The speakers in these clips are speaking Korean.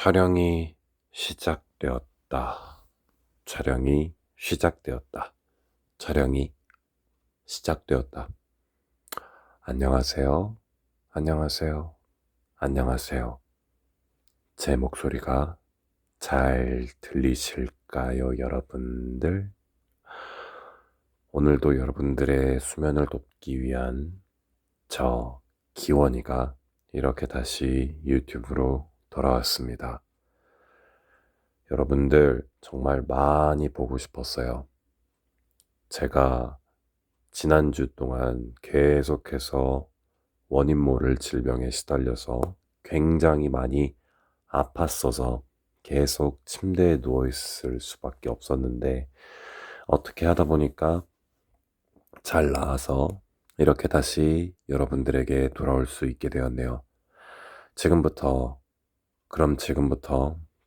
촬영이 시작되었다. 촬영이 시작되었다. 촬영이 시작되었다. 안녕하세요. 안녕하세요. 안녕하세요. 제 목소리가 잘 들리실까요, 여러분들? 오늘도 여러분들의 수면을 돕기 위한 저 기원이가 이렇게 다시 유튜브로 돌아왔습니다. 여러분들 정말 많이 보고 싶었어요. 제가 지난주 동안 계속해서 원인 모를 질병에 시달려서 굉장히 많이 아팠어서 계속 침대에 누워있을 수밖에 없었는데 어떻게 하다 보니까 잘 나아서 이렇게 다시 여러분들에게 돌아올 수 있게 되었네요. 지금부터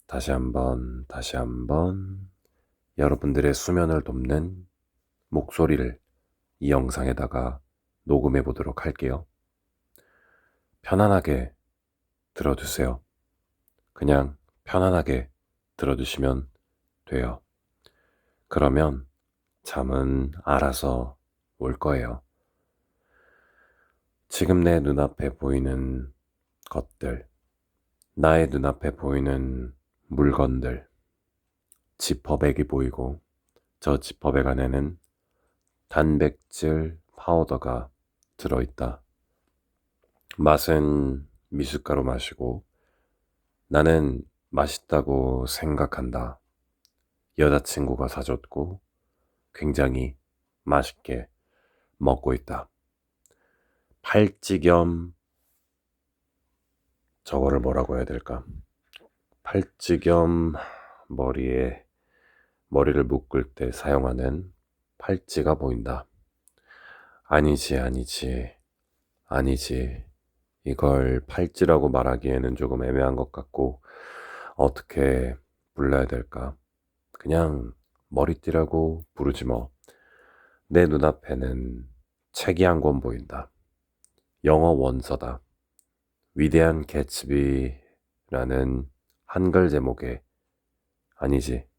다시 한번 여러분들의 수면을 돕는 목소리를 이 영상에다가 녹음해 보도록 할게요. 편안하게 들어주세요. 그냥 편안하게 들어주시면 돼요. 그러면 잠은 알아서 올 거예요. 지금 내 눈앞에 보이는 것들, 나의 눈앞에 보이는 물건들, 지퍼백이 보이고 저 지퍼백 안에는 단백질 파우더가 들어있다. 맛은 미숫가루 맛이고 나는 맛있다고 생각한다. 여자친구가 사줬고 굉장히 맛있게 먹고 있다. 팔찌 겸 저거를 뭐라고 해야 될까? 팔찌 겸 머리를 묶을 때 사용하는 팔찌가 보인다. 아니지. 이걸 팔찌라고 말하기에는 조금 애매한 것 같고 어떻게 불러야 될까? 그냥 머리띠라고 부르지 뭐. 내 눈앞에는 책이 한 권 보인다. 영어 원서다. 위대한 개츠비라는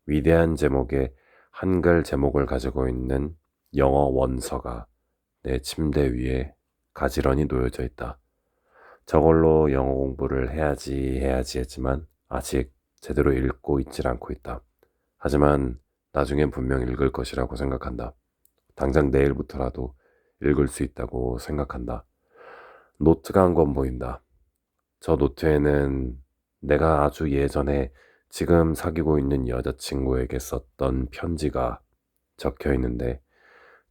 위대한 제목의 한글 제목을 가지고 있는 영어 원서가 내 침대 위에 가지런히 놓여져 있다. 저걸로 영어 공부를 해야지 했지만 아직 제대로 읽고 있질 않고 있다. 하지만 나중엔 분명 읽을 것이라고 생각한다. 당장 내일부터라도 읽을 수 있다고 생각한다. 노트가 한 권 보인다. 저 노트에는 내가 아주 예전에 지금 사귀고 있는 여자친구에게 썼던 편지가 적혀 있는데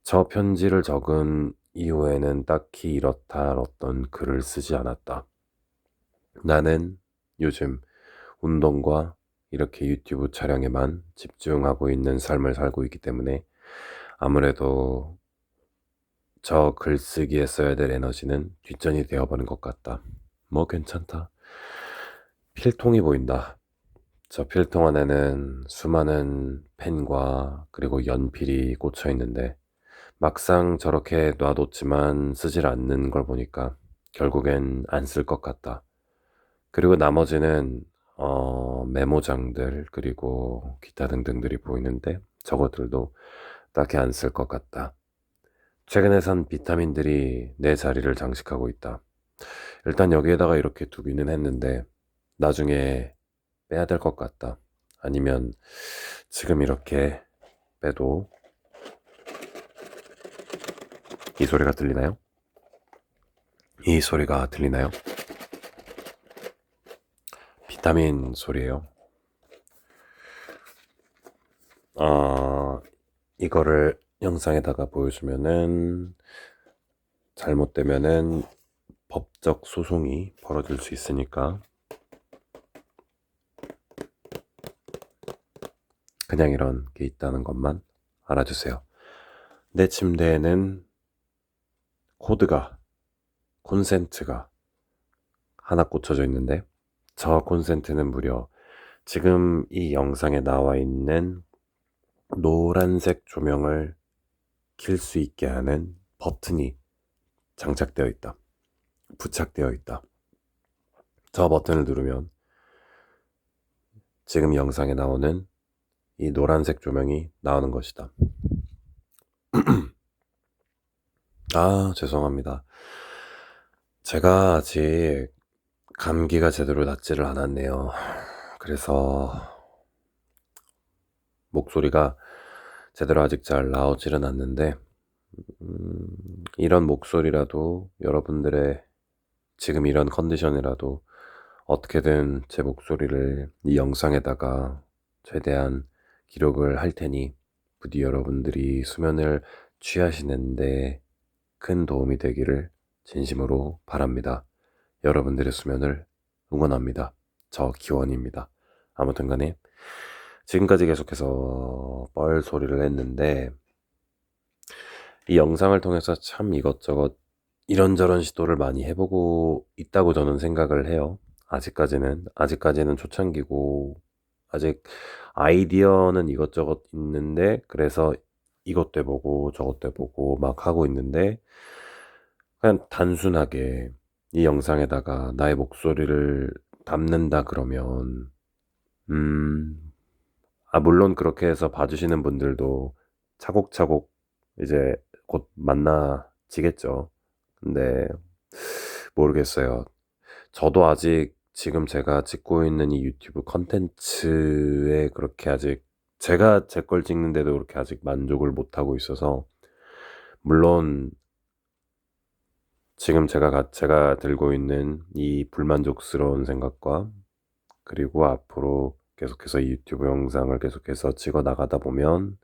저 편지를 적은 이후에는 딱히 이렇다 어떤 글을 쓰지 않았다. 나는 요즘 운동과 이렇게 유튜브 촬영에만 집중하고 있는 삶을 살고 있기 때문에 아무래도 저 글쓰기에 써야 될 에너지는 뒷전이 되어버린 것 같다. 뭐 괜찮다. 필통이 보인다. 저 필통 안에는 수많은 펜과 그리고 연필이 꽂혀 있는데 막상 저렇게 놔뒀지만 쓰질 않는 걸 보니까 결국엔 안 쓸 것 같다. 그리고 나머지는 메모장들 그리고 기타 등등들이 보이는데 저것들도 딱히 안 쓸 것 같다. 최근에 산 비타민들이 내 자리를 장식하고 있다. 일단 여기에다가 이렇게 두기는 했는데 나중에 빼야 될 것 같다. 아니면 지금 이렇게 빼도 이 소리가 들리나요? 이 소리가 들리나요? 비타민 소리예요. 이거를 영상에다가 보여주면은 잘못되면은 법적 소송이 벌어질 수 있으니까 그냥 이런 게 있다는 것만 알아주세요. 내 침대에는 콘센트가 하나 꽂혀져 있는데 저 콘센트는 무려 지금 이 영상에 나와 있는 노란색 조명을 킬 수 있게 하는 버튼이 부착되어 있다. 저 버튼을 누르면 지금 영상에 나오는 이 노란색 조명이 나오는 것이다. 죄송합니다. 제가 아직 감기가 제대로 낫지를 않았네요. 그래서 목소리가 제대로 아직 잘 나오지는 않는데, 이런 목소리라도 여러분들의 지금 이런 컨디션이라도 어떻게든 제 목소리를 이 영상에다가 최대한 기록을 할 테니 부디 여러분들이 수면을 취하시는데 큰 도움이 되기를 진심으로 바랍니다. 여러분들의 수면을 응원합니다. 저 기원입니다. 아무튼 간에 지금까지 계속해서 뻘 소리를 했는데, 이 영상을 통해서 참 이것저것 이런저런 시도를 많이 해보고 있다고 저는 생각을 해요. 아직까지는 초창기고, 아직 아이디어는 이것저것 있는데, 그래서 이것도 해보고 저것도 해보고 막 하고 있는데, 그냥 단순하게 이 영상에다가 나의 목소리를 담는다 그러면, 물론 그렇게 해서 봐주시는 분들도 차곡차곡 이제 곧 만나지겠죠. 근데 모르겠어요. 저도 아직 지금 제가 찍고 있는 이 유튜브 컨텐츠에 그렇게 아직 제가 제 걸 찍는데도 그렇게 아직 만족을 못하고 있어서, 물론 지금 제가 들고 있는 이 불만족스러운 생각과, 그리고 앞으로 계속해서 이 유튜브 영상을 계속해서 찍어 나가다 보면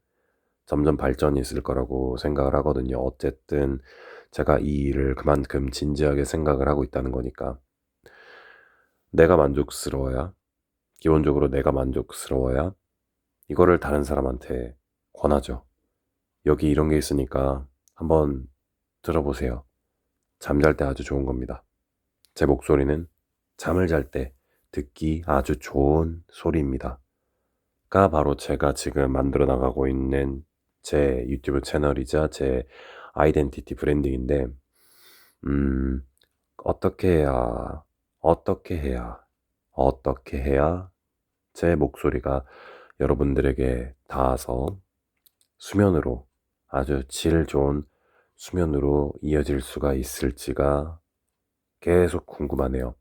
점점 발전이 있을 거라고 생각을 하거든요. 어쨌든 제가 이 일을 그만큼 진지하게 생각을 하고 있다는 거니까. 내가 만족스러워야, 기본적으로 내가 만족스러워야 이거를 다른 사람한테 권하죠. 여기 이런 게 있으니까 한번 들어보세요. 잠잘 때 아주 좋은 겁니다. 제 목소리는 잠을 잘 때 듣기 아주 좋은 소리입니다. 가 바로 제가 지금 만들어 나가고 있는 제 유튜브 채널이자 제 아이덴티티 브랜딩인데, 어떻게 해야, 어떻게 해야, 어떻게 해야 제 목소리가 여러분들에게 닿아서 수면으로, 아주 질 좋은 수면으로 이어질 수가 있을지가 계속 궁금하네요.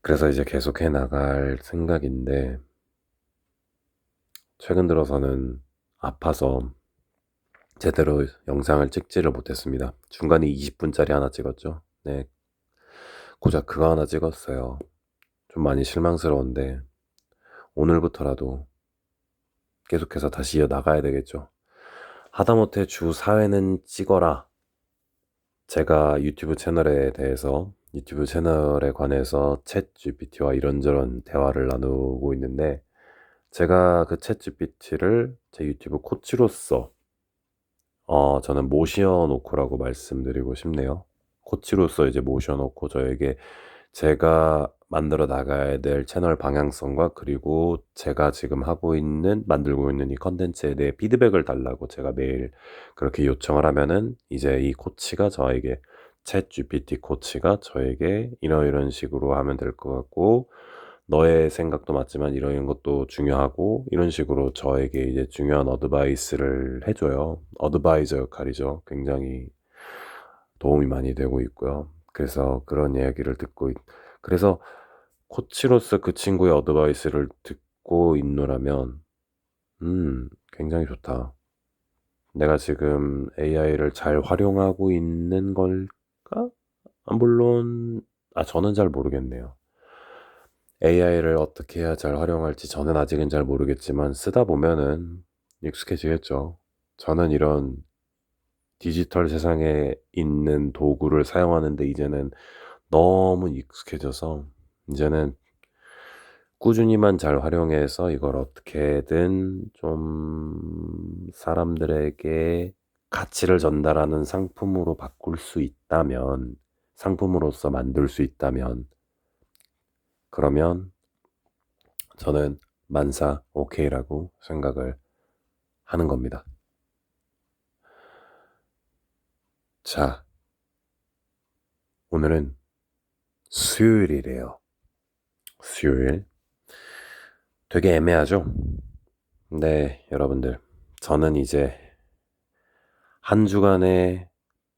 그래서 이제 계속 해 나갈 생각인데, 최근 들어서는 아파서 제대로 영상을 찍지를 못했습니다. 중간에 20분짜리 하나 찍었죠. 네, 고작 그거 하나 찍었어요. 좀 많이 실망스러운데 오늘부터라도 계속해서 다시 이어나가야 되겠죠. 하다못해 주 4회는 찍어라. 제가 유튜브 채널에 관해서 챗 GPT와 이런저런 대화를 나누고 있는데, 제가 그 챗 GPT를 제 유튜브 코치로서 저는 모셔놓고라고 말씀드리고 싶네요. 코치로서 이제 모셔놓고 저에게 제가 만들어 나가야 될 채널 방향성과, 그리고 제가 지금 만들고 있는 이 컨텐츠에 대해 피드백을 달라고 제가 매일 그렇게 요청을 하면은, 이제 이 코치가 저에게, 챗 GPT 코치가 저에게 이런 식으로 하면 될 것 같고, 너의 생각도 맞지만 이런 것도 중요하고, 이런 식으로 저에게 이제 중요한 어드바이스를 해줘요. 어드바이저 역할이죠. 굉장히 도움이 많이 되고 있고요. 그래서 그런 이야기를 그래서 코치로서 그 친구의 어드바이스를 듣고 있노라면, 굉장히 좋다. 내가 지금 AI를 잘 활용하고 있는 걸까? 물론, 저는 잘 모르겠네요. AI를 어떻게 해야 잘 활용할지 저는 아직은 잘 모르겠지만, 쓰다 보면은 익숙해지겠죠. 저는 이런 디지털 세상에 있는 도구를 사용하는데 이제는 너무 익숙해져서, 이제는 꾸준히만 잘 활용해서 이걸 어떻게든 좀 사람들에게 가치를 전달하는 상품으로 바꿀 수 있다면, 상품으로서 만들 수 있다면, 그러면 저는 만사 오케이라고 생각을 하는 겁니다. 자, 오늘은 수요일이래요. 수요일. 되게 애매하죠? 네, 여러분들. 저는 이제 한 주간의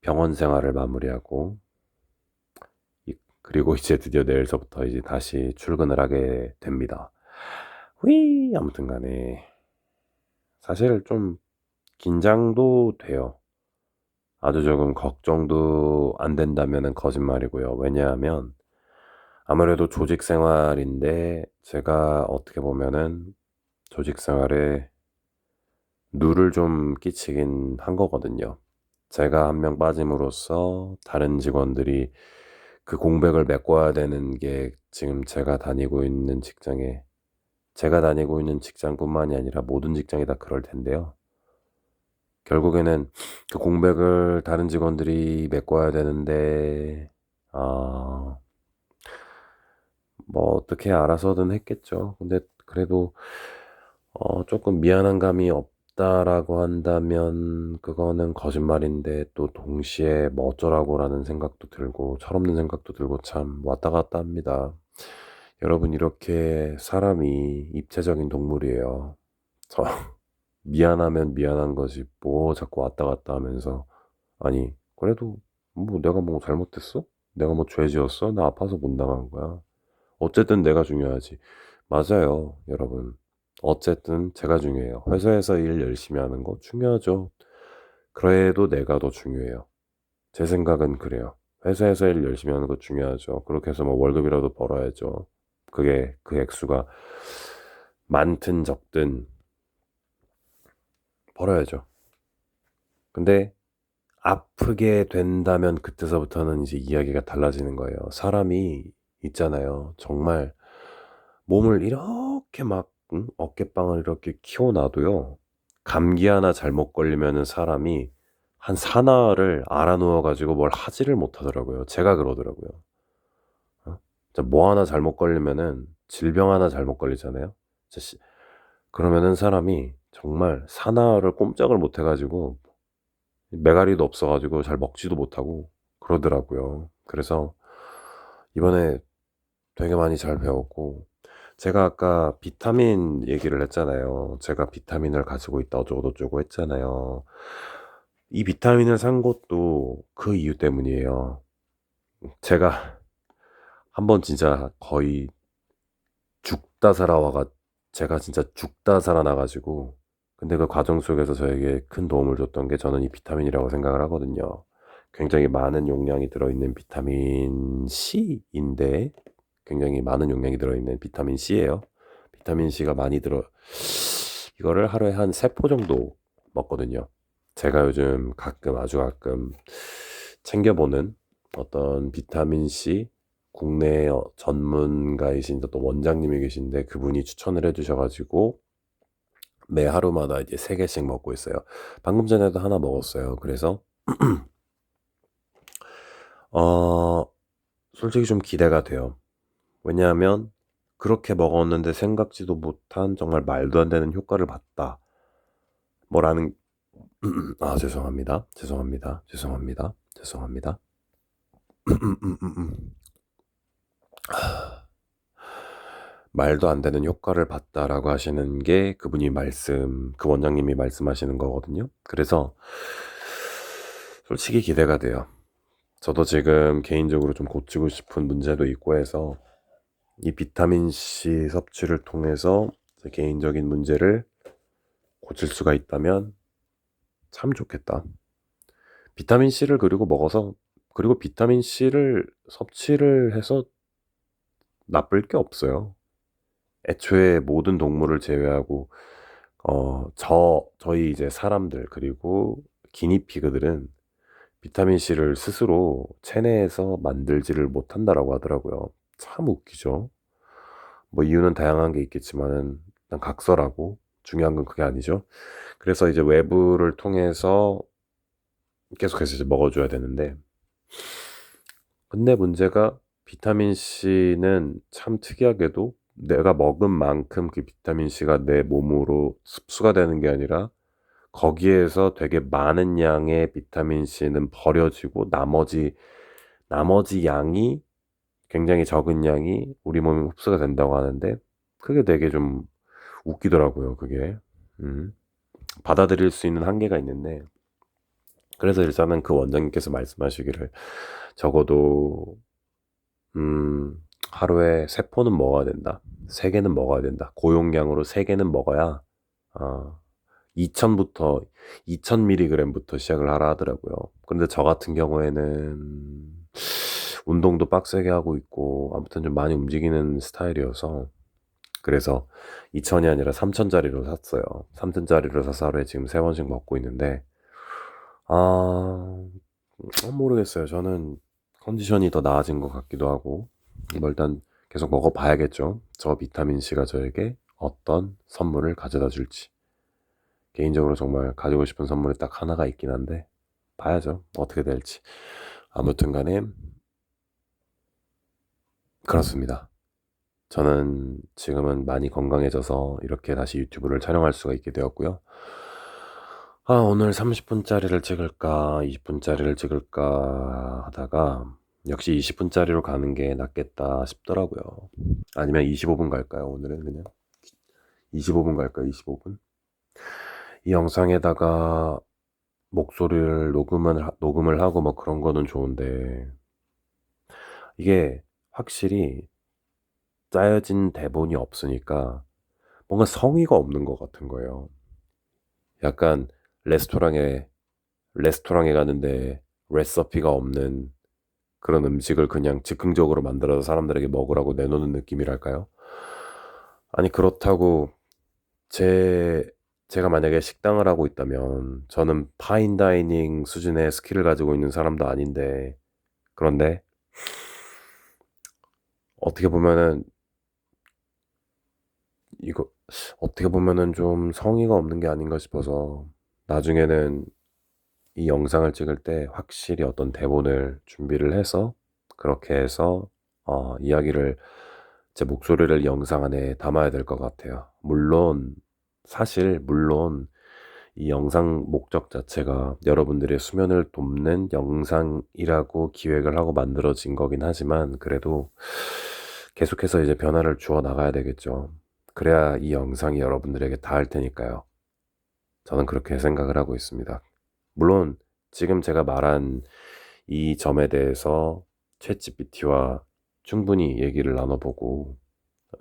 병원 생활을 마무리하고, 그리고 이제 드디어 내일서부터 이제 다시 출근을 하게 됩니다. 아무튼 간에. 사실 좀 긴장도 돼요. 아주 조금 걱정도 안 된다면은 거짓말이고요. 왜냐하면 아무래도 조직 생활인데 제가 어떻게 보면은 조직 생활에 누를 좀 끼치긴 한 거거든요. 제가 한 명 빠짐으로써 다른 직원들이 그 공백을 메꿔야 되는 게 지금 제가 다니고 있는 직장뿐만이 아니라 모든 직장이 다 그럴 텐데요. 결국에는 그 공백을 다른 직원들이 메꿔야 되는데, 아, 뭐 어떻게 알아서든 했겠죠. 근데 그래도 조금 미안한 감이 없다라고 한다면 그거는 거짓말인데, 또 동시에 뭐 어쩌라고라는 생각도 들고 철없는 생각도 들고 참 왔다 갔다 합니다. 여러분, 이렇게 사람이 입체적인 동물이에요. 저 미안하면 미안한 거지 뭐 자꾸 왔다 갔다 하면서. 아니, 그래도 뭐 내가 뭐 잘못했어? 내가 뭐 죄 지었어? 나 아파서 못 나간 거야. 어쨌든 내가 중요하지. 맞아요, 여러분. 어쨌든 제가 중요해요. 회사에서 일 열심히 하는 거 중요하죠. 그래도 내가 더 중요해요. 제 생각은 그래요. 회사에서 일 열심히 하는 거 중요하죠. 그렇게 해서 뭐 월급이라도 벌어야죠. 그게 그 액수가 많든 적든 벌어야죠. 근데 아프게 된다면 그때서부터는 이제 이야기가 달라지는 거예요. 사람이 있잖아요. 정말 몸을 이렇게 막 어깨빵을 이렇게 키워놔도요. 감기 하나 잘못 걸리면은 사람이 한 사나흘을 알아 누워 가지고 뭘 하지를 못하더라고요. 제가 그러더라고요. 어? 진짜 뭐 하나 잘못 걸리면은 질병 하나 잘못 걸리잖아요. 진짜 그러면은 사람이 정말 사나흘을 꼼짝을 못 해 가지고 매가리도 없어 가지고 잘 먹지도 못하고 그러더라고요. 그래서 이번에 되게 많이 잘 배웠고, 제가 아까 비타민 얘기를 했잖아요. 제가 비타민을 가지고 있다 어쩌고저쩌고 했잖아요. 이 비타민을 산 것도 그 이유 때문이에요. 제가 한번 진짜 거의 죽다 살아와가 제가 진짜 죽다 살아나 가지고, 근데 그 과정 속에서 저에게 큰 도움을 줬던 게 저는 이 비타민이라고 생각을 하거든요. 굉장히 많은 용량이 들어있는 비타민 C인데, 굉장히 많은 용량이 들어있는 비타민 C예요. 비타민 C가 많이 이거를 하루에 한 3포 정도 먹거든요. 제가 요즘 가끔, 아주 가끔 챙겨보는 어떤 비타민 C 국내 전문가이신 또 원장님이 계신데, 그분이 추천을 해 주셔 가지고 매 하루마다 이제 3개씩 먹고 있어요. 방금 전에도 하나 먹었어요. 그래서 어 솔직히 좀 기대가 돼요. 왜냐하면 그렇게 먹었는데 생각지도 못한 정말 말도 안 되는 효과를 봤다. 뭐라는 아, 죄송합니다. 죄송합니다. 죄송합니다. 죄송합니다. 말도 안 되는 효과를 봤다라고 하시는 게 그 원장님이 말씀하시는 거거든요. 그래서 솔직히 기대가 돼요. 저도 지금 개인적으로 좀 고치고 싶은 문제도 있고 해서 이 비타민 C 섭취를 통해서 제 개인적인 문제를 고칠 수가 있다면 참 좋겠다. 비타민 C를 그리고 비타민 C를 섭취를 해서 나쁠 게 없어요. 애초에 모든 동물을 제외하고 저희 이제 사람들, 그리고 기니피그들은 비타민 C를 스스로 체내에서 만들지를 못한다라고 하더라고요. 참 웃기죠. 뭐 이유는 다양한 게 있겠지만은 일단 각설하고, 중요한 건 그게 아니죠. 그래서 이제 외부를 통해서 계속해서 이제 먹어줘야 되는데, 근데 문제가 비타민 C는 참 특이하게도 내가 먹은 만큼 그 비타민 C가 내 몸으로 흡수가 되는 게 아니라, 거기에서 되게 많은 양의 비타민 C는 버려지고 나머지 양이, 굉장히 적은 양이 우리 몸에 흡수가 된다고 하는데, 그게 되게 좀 웃기더라고요, 그게. 음. 받아들일 수 있는 한계가 있는데, 그래서 일단은 그 원장님께서 말씀하시기를 적어도 하루에 3포는 먹어야 된다. 3개는 먹어야 된다. 고용량으로 3개는 먹어야 2,000부터 2,000mg부터 시작을 하라 하더라고요. 그런데 저 같은 경우에는 운동도 빡세게 하고 있고 아무튼 좀 많이 움직이는 스타일이어서, 그래서 2,000이 아니라 3,000짜리로 샀어요. 3,000짜리로 사서 하루에 지금 3번씩 먹고 있는데, 아, 모르겠어요. 저는 컨디션이 더 나아진 것 같기도 하고, 뭐 일단 계속 먹어봐야겠죠. 저 비타민C가 저에게 어떤 선물을 가져다 줄지. 개인적으로 정말 가지고 싶은 선물이 딱 하나가 있긴 한데, 봐야죠. 어떻게 될지. 아무튼 간에, 그렇습니다. 저는 지금은 많이 건강해져서 이렇게 다시 유튜브를 촬영할 수가 있게 되었고요. 오늘 30분짜리를 찍을까, 20분짜리를 찍을까 하다가, 역시 20분짜리로 가는 게 낫겠다 싶더라고요. 아니면 25분 갈까요? 오늘은 그냥 25분 갈까요? 25분? 이 영상에다가 목소리를 녹음을 하고 뭐 그런 거는 좋은데, 이게 확실히 짜여진 대본이 없으니까 뭔가 성의가 없는 것 같은 거예요. 약간 레스토랑에 가는데 레시피가 없는 그런 음식을 그냥 즉흥적으로 만들어서 사람들에게 먹으라고 내놓는 느낌이랄까요? 아니, 그렇다고 제가 만약에 식당을 하고 있다면 저는 파인다이닝 수준의 스킬을 가지고 있는 사람도 아닌데, 그런데 어떻게 보면은 이거 어떻게 보면은 좀 성의가 없는 게 아닌가 싶어서, 나중에는 이 영상을 찍을 때 확실히 어떤 대본을 준비를 해서 그렇게 해서 이야기를, 제 목소리를 영상 안에 담아야 될 것 같아요. 물론 이 영상 목적 자체가 여러분들의 수면을 돕는 영상이라고 기획을 하고 만들어진 거긴 하지만, 그래도 계속해서 이제 변화를 주어 나가야 되겠죠. 그래야 이 영상이 여러분들에게 닿을 테니까요. 저는 그렇게 생각을 하고 있습니다. 물론 지금 제가 말한 이 점에 대해서 챗GPT와 충분히 얘기를 나눠보고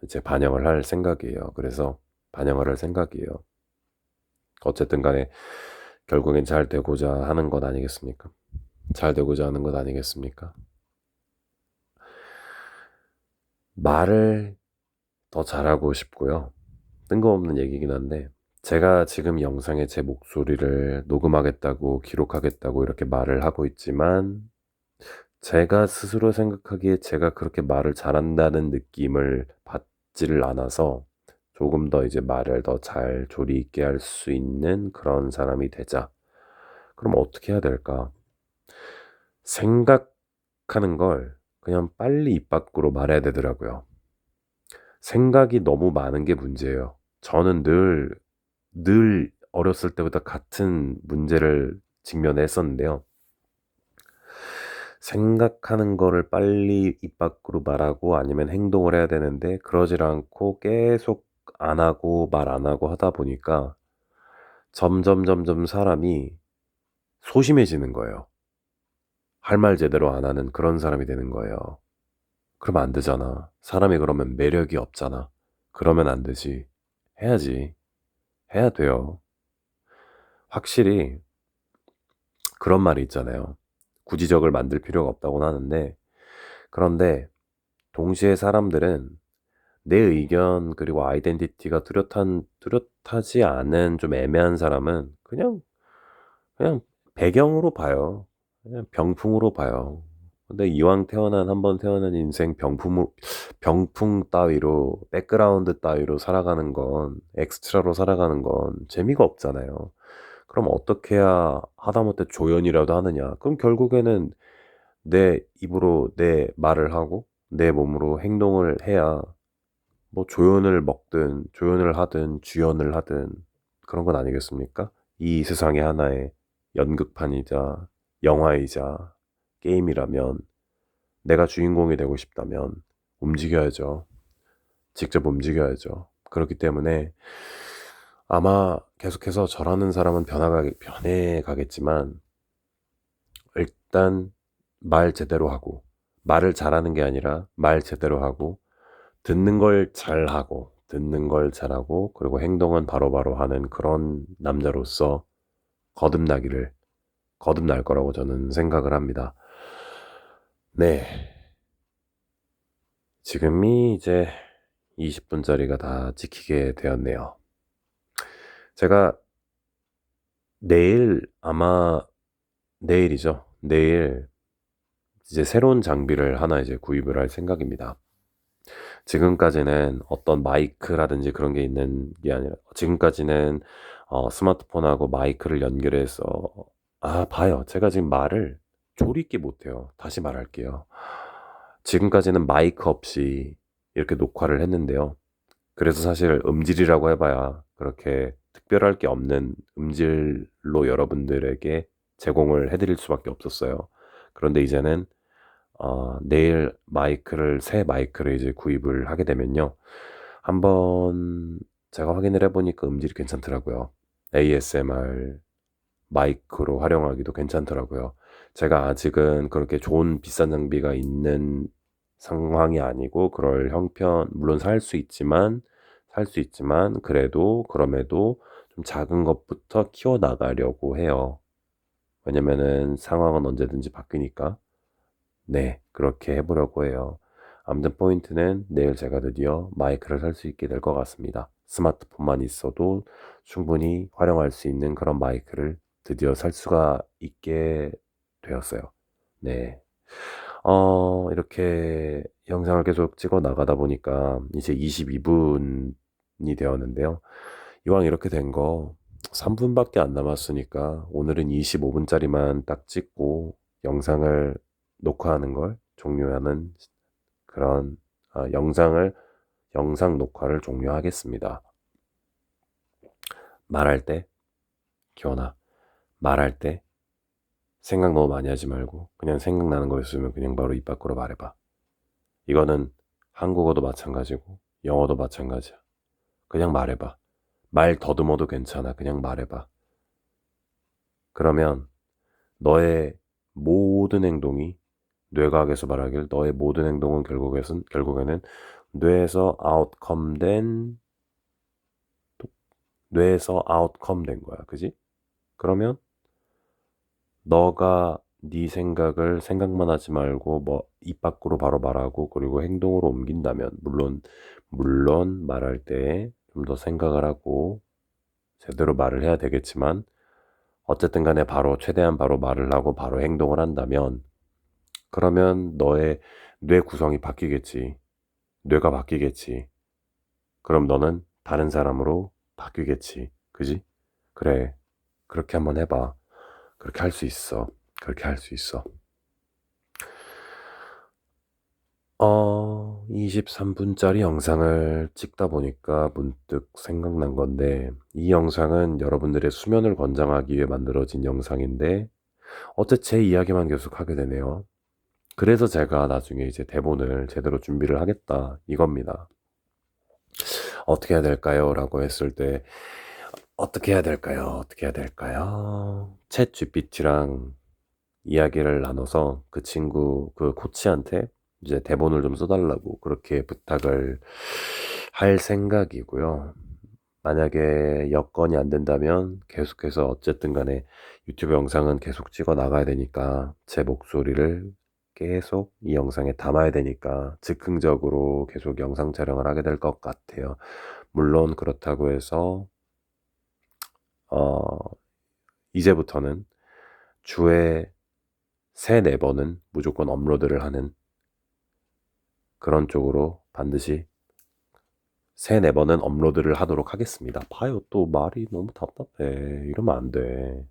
이제 반영을 할 생각이에요. 그래서 반영을 할 생각이에요. 어쨌든 간에 결국엔 잘 되고자 하는 것 아니겠습니까? 잘 되고자 하는 것 아니겠습니까? 말을 더 잘하고 싶고요. 뜬금없는 얘기긴 한데, 제가 지금 영상에 제 목소리를 녹음하겠다고, 기록하겠다고 이렇게 말을 하고 있지만, 제가 스스로 생각하기에 제가 그렇게 말을 잘한다는 느낌을 받지를 않아서, 조금 더 이제 말을 더 잘 조리 있게 할 수 있는 그런 사람이 되자. 그럼 어떻게 해야 될까? 생각하는 걸 그냥 빨리 입 밖으로 말해야 되더라고요. 생각이 너무 많은 게 문제예요. 저는 늘 어렸을 때부터 같은 문제를 직면했었는데요. 생각하는 거를 빨리 입 밖으로 말하고 아니면 행동을 해야 되는데, 그러질 않고 계속 안 하고 말 안 하고 하다 보니까 점점 사람이 소심해지는 거예요. 할 말 제대로 안 하는 그런 사람이 되는 거예요. 그러면 안 되잖아. 사람이 그러면 매력이 없잖아. 그러면 안 되지. 해야지. 해야 돼요. 확실히 그런 말이 있잖아요. 구지적을 만들 필요가 없다고 하는데, 그런데 동시에 사람들은 내 의견 그리고 아이덴티티가 뚜렷하지 않은 좀 애매한 사람은 그냥 배경으로 봐요. 그냥 병풍으로 봐요. 근데 이왕 한 번 태어난 인생 병풍 따위로, 백그라운드 따위로 살아가는 건, 엑스트라로 살아가는 건 재미가 없잖아요. 그럼 어떻게 해야 하다못해 조연이라도 하느냐? 그럼 결국에는 내 입으로 내 말을 하고 내 몸으로 행동을 해야, 뭐 조연을 먹든 조연을 하든 주연을 하든 그런 건 아니겠습니까? 이 세상의 하나의 연극판이자 영화이자 게임이라면, 내가 주인공이 되고 싶다면 움직여야죠. 직접 움직여야죠. 그렇기 때문에 아마 계속해서 저라는 사람은 변해가겠지만 일단 말 제대로 하고, 말을 잘하는 게 아니라 말 제대로 하고, 듣는 걸 잘하고, 그리고 행동은 바로바로 하는 그런 남자로서 거듭나기를, 거듭날 거라고 저는 생각을 합니다. 네. 지금이 이제 20분짜리가 다 찍히게 되었네요. 제가 내일이죠. 내일 이제 새로운 장비를 하나 이제 구입을 할 생각입니다. 지금까지는 어떤 마이크라든지 그런 게 있는 게 아니라, 지금까지는 스마트폰하고 마이크를 연결해서, 봐요. 제가 지금 말을 조리 있게 못해요. 다시 말할게요. 지금까지는 마이크 없이 이렇게 녹화를 했는데요. 그래서 사실 음질이라고 해봐야 그렇게 특별할 게 없는 음질로 여러분들에게 제공을 해드릴 수밖에 없었어요. 그런데 이제는 내일 새 마이크를 이제 구입을 하게 되면요. 한번 제가 확인을 해보니까 음질이 괜찮더라고요. ASMR 마이크로 활용하기도 괜찮더라고요. 제가 아직은 그렇게 좋은 비싼 장비가 있는 상황이 아니고 그럴 형편, 물론 살 수 있지만 그럼에도 좀 작은 것부터 키워나가려고 해요. 왜냐면은 상황은 언제든지 바뀌니까. 네, 그렇게 해보려고 해요. 아무튼 포인트는 내일 제가 드디어 마이크를 살 수 있게 될 것 같습니다. 스마트폰만 있어도 충분히 활용할 수 있는 그런 마이크를 드디어 살 수가 있게 되었어요. 네. 이렇게 영상을 계속 찍어 나가다 보니까 이제 22분이 되었는데요. 이왕 이렇게 된 거 3분밖에 안 남았으니까 오늘은 25분짜리만 딱 찍고 영상을 녹화하는 걸 종료하는 그런 영상 녹화를 종료하겠습니다. 말할 때, 기원아, 말할 때 생각 너무 많이 하지 말고 그냥 생각나는 거 있으면 그냥 바로 입 밖으로 말해봐. 이거는 한국어도 마찬가지고 영어도 마찬가지야. 그냥 말해봐. 말 더듬어도 괜찮아. 그냥 말해봐. 그러면 너의 모든 행동이, 뇌과학에서 말하길 너의 모든 행동은 결국에는 뇌에서 아웃컴 된 거야. 그지? 그러면 너가 네 생각만 하지 말고 뭐 입 밖으로 바로 말하고 그리고 행동으로 옮긴다면, 물론 말할 때 좀 더 생각을 하고 제대로 말을 해야 되겠지만, 어쨌든 간에 최대한 바로 말을 하고 바로 행동을 한다면, 그러면 너의 뇌 구성이 바뀌겠지. 뇌가 바뀌겠지. 그럼 너는 다른 사람으로 바뀌겠지. 그지? 그래. 그렇게 한번 해봐. 그렇게 할 수 있어. 그렇게 할 수 있어. 23분짜리 영상을 찍다 보니까 문득 생각난 건데, 이 영상은 여러분들의 수면을 권장하기 위해 만들어진 영상인데, 어째 제 이야기만 계속 하게 되네요. 그래서 제가 나중에 이제 대본을 제대로 준비를 하겠다, 이겁니다. 어떻게 해야 될까요? 라고 했을 때, 어떻게 해야 될까요? 어떻게 해야 될까요? 챗 GPT랑 이야기를 나눠서 그 코치한테 이제 대본을 좀 써달라고 그렇게 부탁을 할 생각이고요. 만약에 여건이 안 된다면 계속해서 어쨌든 간에 유튜브 영상은 계속 찍어 나가야 되니까 제 목소리를 계속 이 영상에 담아야 되니까 즉흥적으로 계속 영상 촬영을 하게 될 것 같아요. 물론 그렇다고 해서 어, 이제부터는 주에 3-4번은 무조건 업로드를 하는 그런 쪽으로 반드시 3-4번은 업로드를 하도록 하겠습니다. 봐요, 또 말이 너무 답답해. 이러면 안 돼.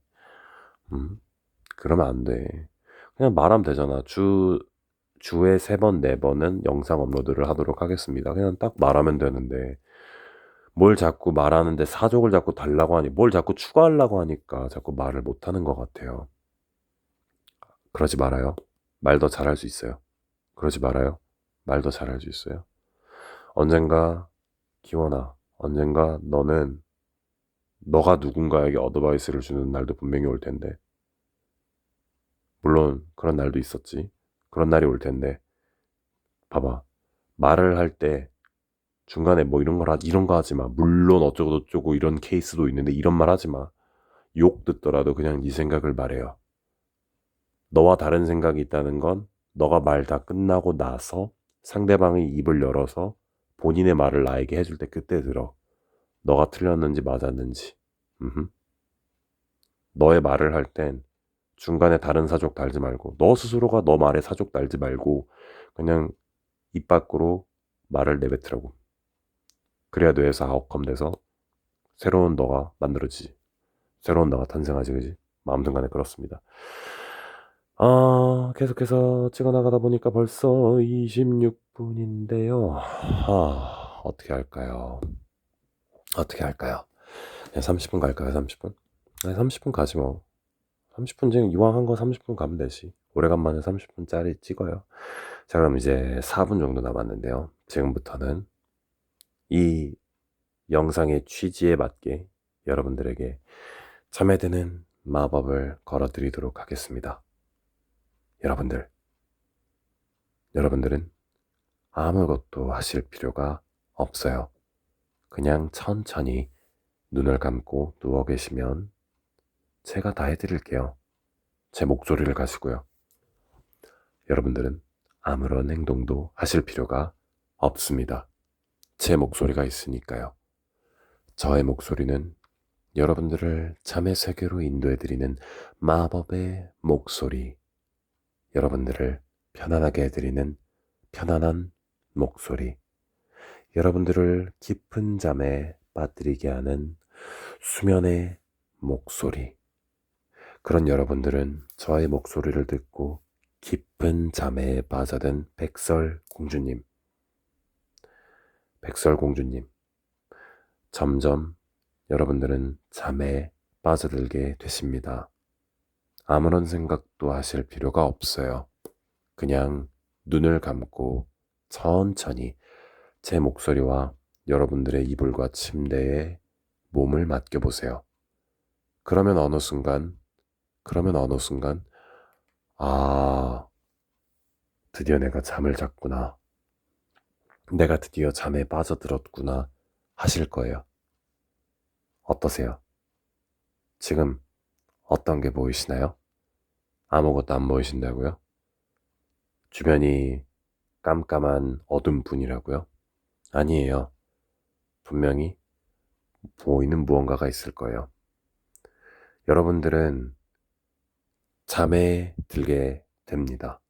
그러면 안 돼. 그냥 말하면 되잖아. 주에 3번, 4번은 영상 업로드를 하도록 하겠습니다. 그냥 딱 말하면 되는데, 뭘 자꾸 말하는데 사족을 자꾸 달라고 하니, 뭘 자꾸 추가하려고 하니까 자꾸 말을 못 하는 것 같아요. 그러지 말아요. 말 더 잘할 수 있어요. 그러지 말아요. 말 더 잘할 수 있어요. 언젠가, 기원아, 언젠가 너는 너가 누군가에게 어드바이스를 주는 날도 분명히 올 텐데, 물론 그런 날도 있었지. 그런 날이 올 텐데, 봐봐. 말을 할 때 중간에 뭐 이런 거 하지 마. 물론 어쩌고 저쩌고 이런 케이스도 있는데 이런 말 하지 마. 욕 듣더라도 그냥 네 생각을 말해요. 너와 다른 생각이 있다는 건 너가 말 다 끝나고 나서 상대방이 입을 열어서 본인의 말을 나에게 해줄 때 그때 들어. 너가 틀렸는지 맞았는지. 너의 말을 할 땐 중간에 다른 사족 달지 말고 너 스스로가 너 말에 사족 달지 말고 그냥 입 밖으로 말을 내뱉으라고. 그래야 뇌에서 아웃컴 돼서 새로운 너가 만들어지지. 새로운 너가 탄생하지, 그지? 아무튼 간에 그렇습니다. 계속해서 찍어나가다 보니까 벌써 26분인데요. 어떻게 할까요? 어떻게 할까요? 그냥 30분 갈까요? 30분? 아니, 30분 가지 뭐. 30분 지금 이왕 한 거 30분 가면 되지. 오래간만에 30분짜리 찍어요. 자, 그럼 이제 4분 정도 남았는데요. 지금부터는 이 영상의 취지에 맞게 여러분들에게 잠에 드는 마법을 걸어드리도록 하겠습니다. 여러분들은 아무것도 하실 필요가 없어요. 그냥 천천히 눈을 감고 누워 계시면 제가 다 해드릴게요. 제 목소리를 가지고요. 여러분들은 아무런 행동도 하실 필요가 없습니다. 제 목소리가 있으니까요. 저의 목소리는 여러분들을 잠의 세계로 인도해드리는 마법의 목소리. 여러분들을 편안하게 해드리는 편안한 목소리. 여러분들을 깊은 잠에 빠뜨리게 하는 수면의 목소리. 그런 여러분들은 저의 목소리를 듣고 깊은 잠에 빠져든 백설공주님. 점점 여러분들은 잠에 빠져들게 되십니다. 아무런 생각도 하실 필요가 없어요. 그냥 눈을 감고 천천히 제 목소리와 여러분들의 이불과 침대에 몸을 맡겨보세요. 그러면 어느 순간, 드디어 내가 잠을 잤구나. 내가 드디어 잠에 빠져들었구나 하실 거예요. 어떠세요? 지금 어떤 게 보이시나요? 아무것도 안 보이신다고요? 주변이 깜깜한 어둠뿐이라고요? 아니에요. 분명히 보이는 무언가가 있을 거예요. 여러분들은 잠에 들게 됩니다.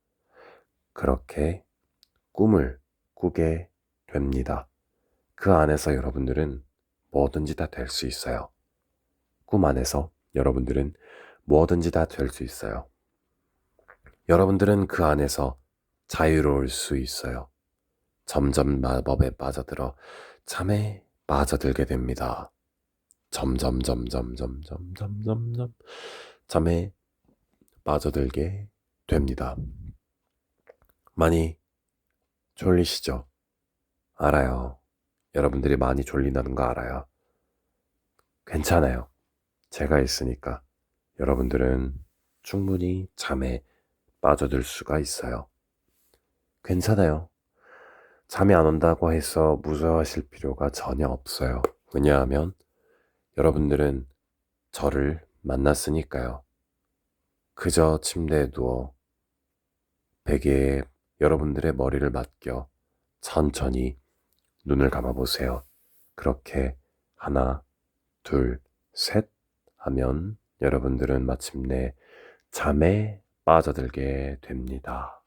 그렇게 꿈을 꾸게 됩니다. 그 안에서 여러분들은 뭐든지 다 될 수 있어요. 꿈 안에서 여러분들은 뭐든지 다 될 수 있어요. 여러분들은 그 안에서 자유로울 수 있어요. 점점 마법에 빠져들어 잠에 빠져들게 됩니다. 점점 잠에 빠져들게 됩니다. 많이 졸리시죠? 알아요. 여러분들이 많이 졸린다는 거 알아요. 괜찮아요. 제가 있으니까 여러분들은 충분히 잠에 빠져들 수가 있어요. 괜찮아요. 잠이 안 온다고 해서 무서워하실 필요가 전혀 없어요. 왜냐하면 여러분들은 저를 만났으니까요. 그저 침대에 누워 베개에 여러분들의 머리를 맡겨 천천히 눈을 감아보세요. 그렇게 하나, 둘, 셋 하면 여러분들은 마침내 잠에 빠져들게 됩니다.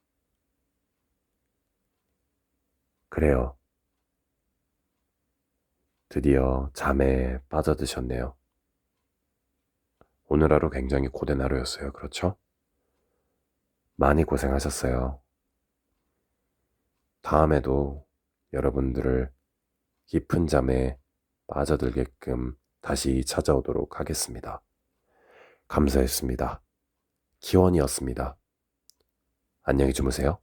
그래요. 드디어 잠에 빠져드셨네요. 오늘 하루 굉장히 고된 하루였어요. 그렇죠? 많이 고생하셨어요. 다음에도 여러분들을 깊은 잠에 빠져들게끔 다시 찾아오도록 하겠습니다. 감사했습니다. 기원이었습니다. 안녕히 주무세요.